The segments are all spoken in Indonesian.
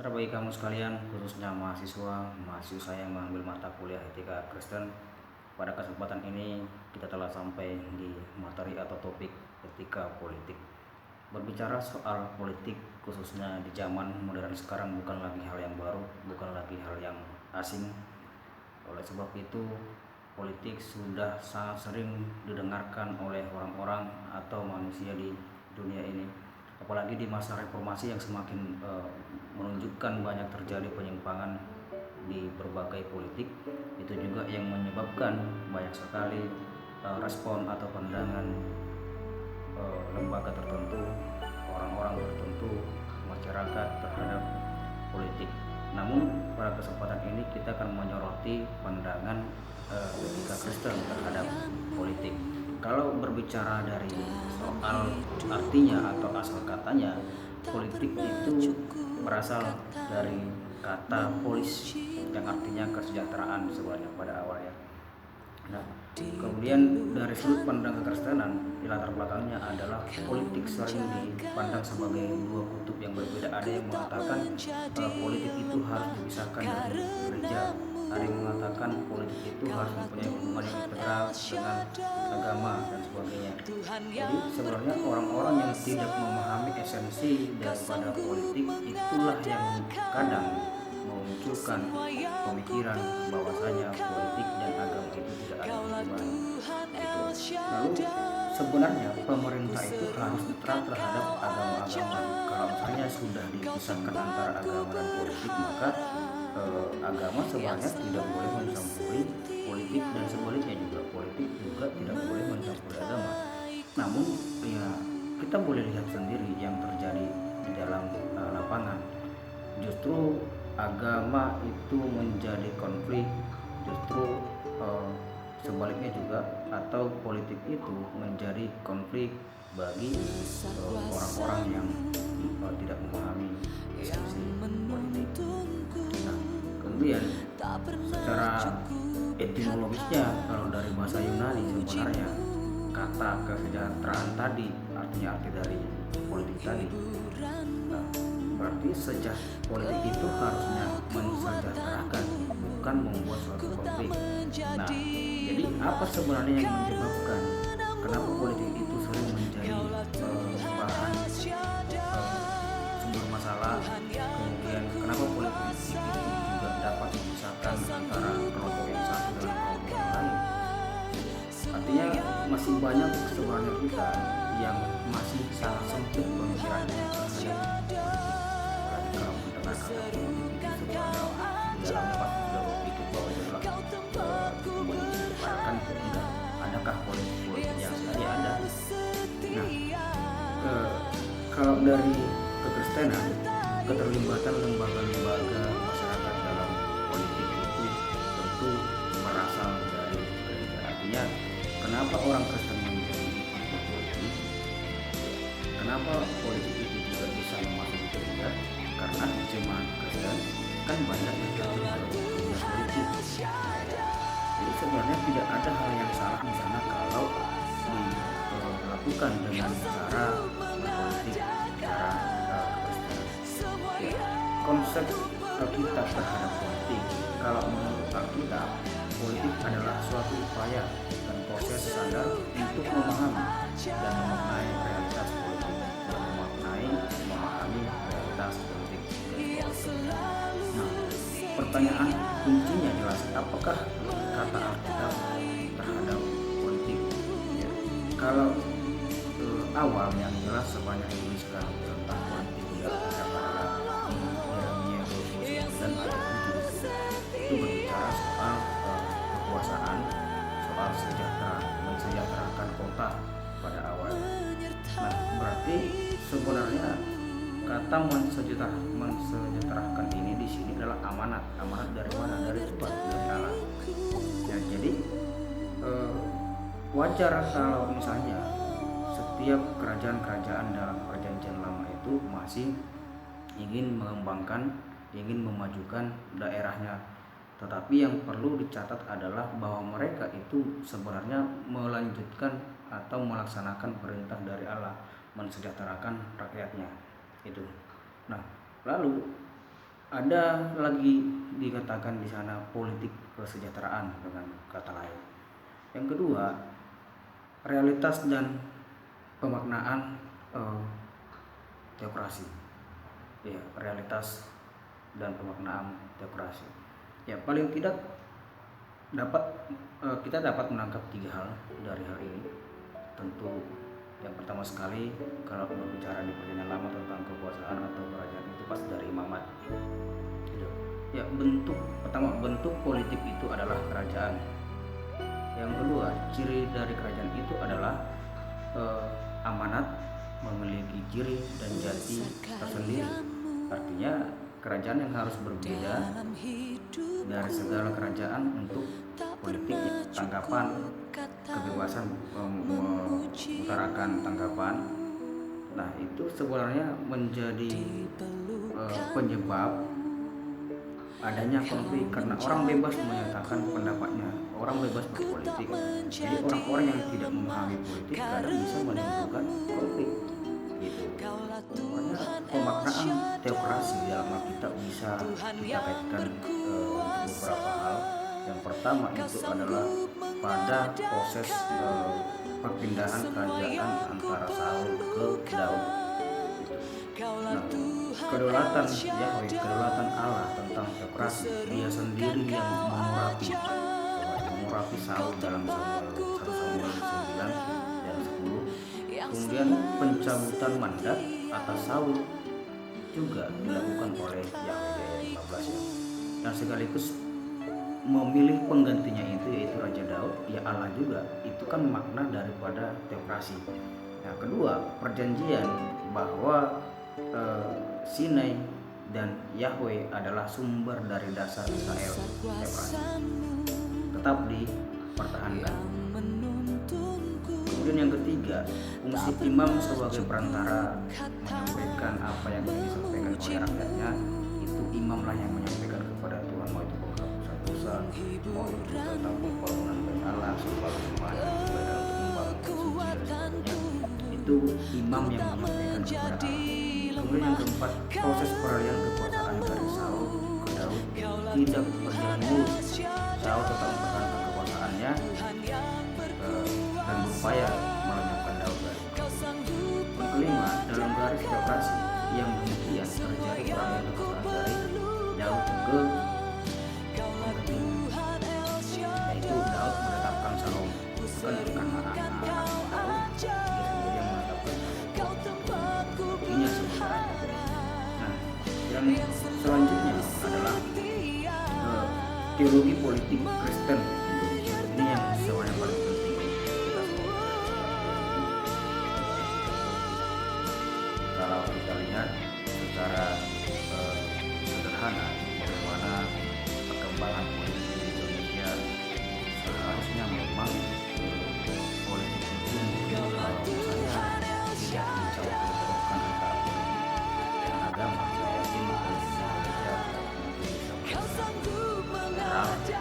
Bagi kamu sekalian, khususnya mahasiswa saya yang mengambil mata kuliah etika Kristen, pada kesempatan ini kita telah sampai di materi atau topik etika politik. Berbicara soal politik, khususnya di zaman modern sekarang, bukan lagi hal yang baru, bukan lagi hal yang asing. Oleh sebab itu, politik sudah sangat sering didengarkan oleh orang-orang atau manusia di dunia ini, apalagi di masa reformasi yang semakin menunjukkan banyak terjadi penyimpangan di berbagai politik. Itu juga yang menyebabkan banyak sekali respon atau pandangan lembaga tertentu, orang-orang tertentu, masyarakat terhadap politik. Namun pada kesempatan ini kita akan menyoroti pandangan etika Kristen terhadap politik. Kalau berbicara dari soal artinya atau asal katanya, politik itu berasal dari kata polis yang artinya kesejahteraan sebenarnya pada awalnya. Nah, kemudian dari sudut pandang kekristenan, di latar belakangnya adalah politik sering dipandang sebagai dua kutub yang berbeda. Ada yang mengatakan politik itu harus dipisahkan dari gereja, ada yang mengatakan politik itu harus mempunyai hubungan yang integral dengan agama dan sebagainya. Jadi sebenarnya orang-orang yang tidak memahami esensi daripada politik itulah yang kadang memunculkan pemikiran bahwasanya politik dan agama itu tidak ada hubungan gitu. Lalu sebenarnya pemerintah itu harus netral terhadap agama-agama. Kalau misalnya sudah dipisahkan antara agama dan politik, maka agama sebenarnya tidak boleh mencampuri politik, dan sebaliknya juga politik juga tidak boleh mencampuri agama. Namun ya kita boleh lihat sendiri yang terjadi di dalam lapangan. Justru agama itu menjadi konflik, justru sebaliknya juga, atau politik itu menjadi konflik bagi orang-orang yang tidak memahami esensi politik. Nah, kemudian secara etimologisnya, kalau dari bahasa Yunani sebenarnya kata kesejahteraan tadi artinya arti dari politik tadi. Nah, berarti politik itu harusnya mensejahterakan, bukan membuat suatu konflik. Nah, jadi apa sebenarnya yang menyebabkan kenapa politik itu sering menjadi bahan sumber masalah, kemudian kenapa politik itu juga dapat memisahkan antara kelompok yang satu dengan kelompok yang lain. Artinya masih banyak sebenarnya kita yang masih sangat sempit pemikirannya terhadap politik. Apalagi kalau mendengar kata politik itu sebenarnya di dalamnya pasti sudah berpikir bahwa itu adalah menyebarkan enggak. Adakah politik yang sebenarnya ada? Nah, kalau dari kekristenan, keterlibatan lembaga-lembaga masyarakat dalam politik itu tentu berasal dari gereja. Artinya kenapa orang Kristen memilih berpolitik? Kenapa politik itu juga bisa memasuki gereja? Karena jemaat Kristen kan banyak yang terjun dalam dunia politik. Jadi sebenarnya tidak ada hal yang salah di sana kalau dilakukan dengan cara berpolitik, cara Kristen. Ya, konsep Alkitab terhadap politik, kalau menurut Alkitab, politik adalah suatu upaya dan proses sadar untuk memahami dan memaknai realitas politik, dan memahami realitas politik. Nah, pertanyaan kuncinya jelas, apakah kata Alkitab terhadap politik? Ya, kalau awal yang jelas sebanyak dituliskan tentang politik di Alkitab adalah Yeremia 29 ayat 7. Itu berbicara soal kekuasaan, soal mensejahterakan kota pada awalnya. Nah, berarti sebenarnya kata mensejahterakan ini di sini adalah amanat. Amanat dari mana? Dari Tuhan, dari Allah. Ya, jadi wajar kalau misalnya setiap kerajaan-kerajaan dalam perjanjian lama itu masih ingin mengembangkan, ingin memajukan daerahnya. Tetapi yang perlu dicatat adalah bahwa mereka itu sebenarnya melanjutkan atau melaksanakan perintah dari Allah, mensejahterakan rakyatnya. Itu. Nah, lalu Ada lagi dikatakan di sana politik kesejahteraan dengan kata lain. Yang kedua, realitas dan pemaknaan teokrasi. Ya, realitas dan pemaknaan teokrasi. Ya, paling tidak kita dapat menangkap 3 hal dari hal ini. Tentu yang pertama sekali, kalau berbicara di perjanjian lama tentang kekuasaan atau kerajaan itu pasti dari imamat. Ya, bentuk politik itu adalah kerajaan. Yang kedua, ciri dari kerajaan itu adalah amanat, memiliki ciri dan jati tersendiri. Artinya kerajaan yang harus berbeda dari segala kerajaan untuk politik, tanggapan, kebebasan mengutarakan tanggapan. Nah, itu sebenarnya menjadi penyebab adanya konflik karena orang bebas menyatakan pendapatnya, orang bebas berpolitik. Jadi orang-orang yang tidak memahami politik kadang bisa menimbulkan konflik gitu. Makanya pemaknaan teokrasi dalam Alkitab bisa kita kaitkan beberapa hal. Yang pertama itu adalah pada proses perpindahan kerajaan antara Saul ke Daud. Nah, kedaulatan Yahweh, kedaulatan Allah tentang teokrasi, Dia sendiri yang mengurapi Saul dalam Samuel 1 Samuel 9 dan 10. Kemudian pencabutan mandat atas Saul juga dilakukan oleh Yahweh ayat 15 ya. Dan sekaligus memilih penggantinya itu yaitu Raja Daud, ya Allah juga. Itu kan makna daripada teokrasi. Nah, kedua, perjanjian bahwa Sinai dan Yahweh adalah sumber dari dasar Israel, teokrasi tetap dipertahankan. Kemudian yang ketiga, fungsi imam sebagai perantara menyampaikan apa yang ingin disampaikan oleh rakyatnya. Itu imamlah yang menyampaikan kepada Tuhan, mau itu penghapusan dosa, mau itu tentang pembangunan bait Allah, sebagai ibadah untuk membangun suci dan sebagainya. Itu imam yang menyampaikan kepada Allah. Kemudian yang keempat, proses peralihan kekuasaan dari Saul ke Daud tidak berjalan mulus. Saul tetap mempertahankan kekuasaannya dan berupaya melenyapkan Daud dari itu. Yang kelima, dalam garis teokrasi yang demikian terjadi peralihan kekuasaan dari Daud ke penggantinya, yaitu Daud menetapkan Salomo, bukan karena anak-anak Daud, dia sendiri yang menetapkan Salomo. Ini sebenarnya. Nah, yang selanjutnya adalah teologi politik Kristen Indonesia. Ini yang sebenarnya paling penting kita semua. Kalau kita lihat secara sederhana bagaimana perkembangan politik di Indonesia, seharusnya memang politik itu kalau misalnya tidak mencampurkan antara politik dan agama, saya yakin politik Indonesia mungkin bisa berjalan dengan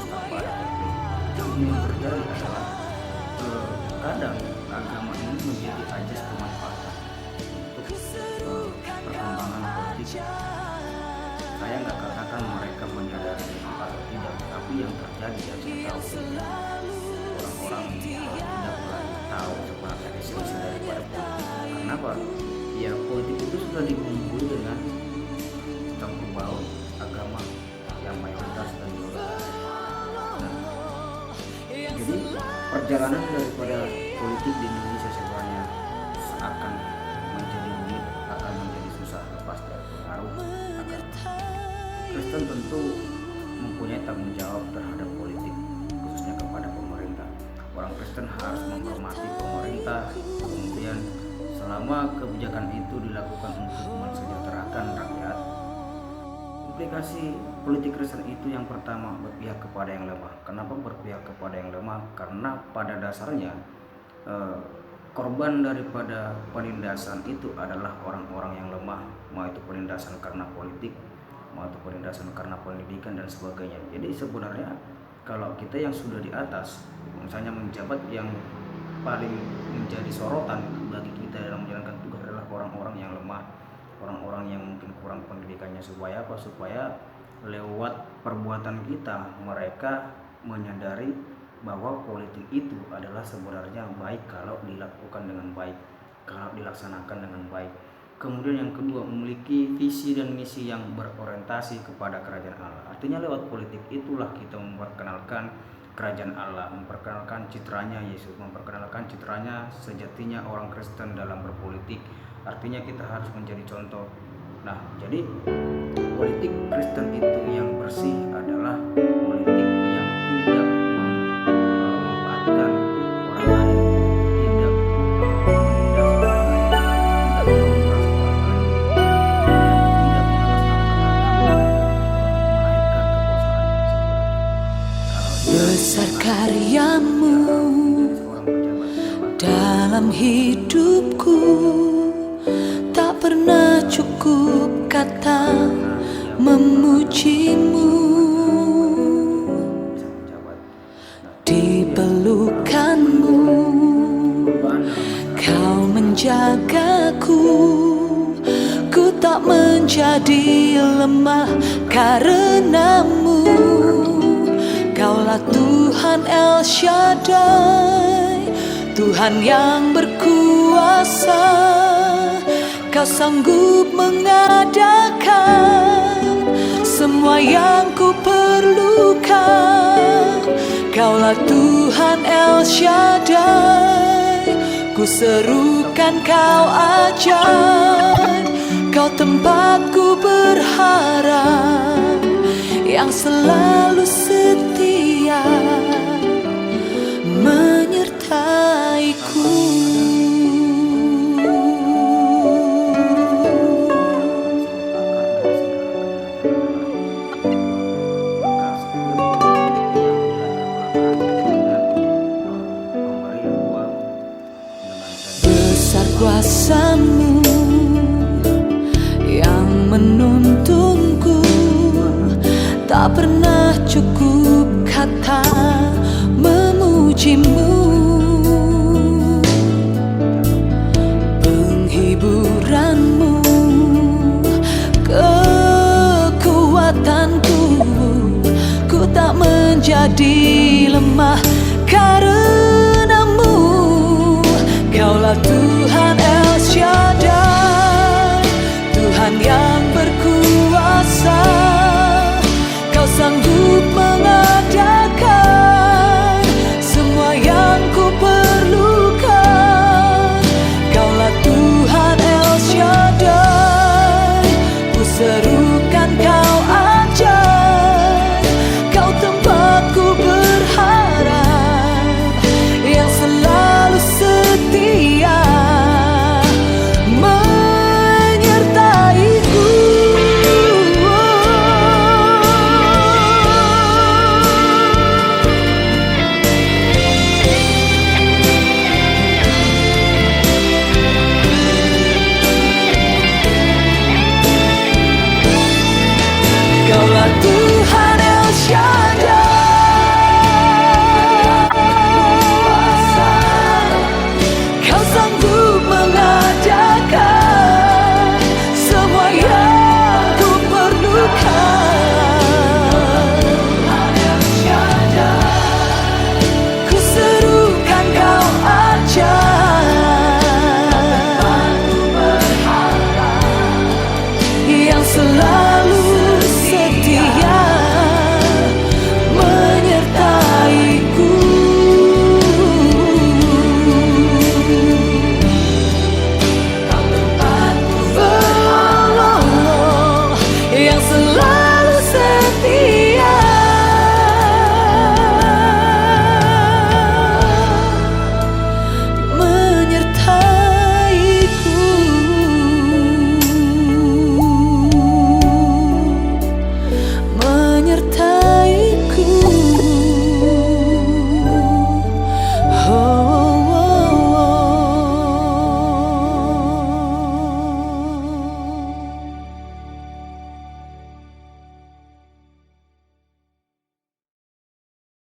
tanpa ada konflik. Yang terjadi adalah kadang agama ini menjadi ajas pemanfaatan untuk perkembangan politik. Saya nggak katakan mereka menyadari atau tidak, tapi yang terjadi yang saya tahu orang-orang tidak lagi tahu sebenarnya esensi daripada politik. Kenapa? Ya, politik itu sudah dibumbui dengan campur baur agama yang mayoritas dan minoritas. Jadi perjalanan daripada politik di Indonesia sebenarnya akan menjadi rumit, akan menjadi susah lepas dari pengaruh agama. Kristen tentu mempunyai tanggung jawab terhadap politik, khususnya kepada pemerintah. Orang Kristen harus menghormati pemerintah, kemudian selama kebijakan itu dilakukan untuk mensejahterakan rakyat. Implikasi politik Kristen itu yang pertama, berpihak kepada yang lemah. Kenapa berpihak kepada yang lemah? Karena pada dasarnya korban daripada penindasan itu adalah orang-orang yang lemah, mau itu penindasan karena politik, mau itu penindasan karena pendidikan dan sebagainya. Jadi sebenarnya kalau kita yang sudah di atas, misalnya menjabat, yang paling menjadi sorotan bagi kita dalam menjalankan tugas adalah orang-orang yang lemah, orang-orang yang kurang pendidikannya. Supaya apa? Supaya lewat perbuatan kita mereka menyadari bahwa politik itu adalah sebenarnya baik kalau dilakukan dengan baik, kalau dilaksanakan dengan baik. Kemudian yang kedua, memiliki visi dan misi yang berorientasi kepada kerajaan Allah. Artinya lewat politik itulah kita memperkenalkan kerajaan Allah, memperkenalkan citranya Yesus, memperkenalkan citranya sejatinya orang Kristen dalam berpolitik. Artinya kita harus menjadi contoh. Nah, jadi politik Kristen itu yang bersih adalah politik yang tidak memanfaatkan orang lain, tidak menindas orang lain, tidak memeras orang lain, tidak mengatasnamakan agama, menaikkan kekuasaan. Besar karyamu dalam hidupku, tak pernah cukup kata memujimu. Di pelukanmu kau menjagaku, ku tak menjadi lemah karenamu. Kaulah Tuhan El Shaddai, Tuhan yang berkuasa. Kau sanggup mengadakan semua yang ku perlukan. Kaulah Tuhan El Shaddai, ku serukan kau ajaib. Kau tempatku berharap, yang selalu setia menyertaiku. Besar kuasamu yang menuntunku, tak pernah cukup kata memujimu. Penghiburanmu, kekuatanku, ku tak menjadi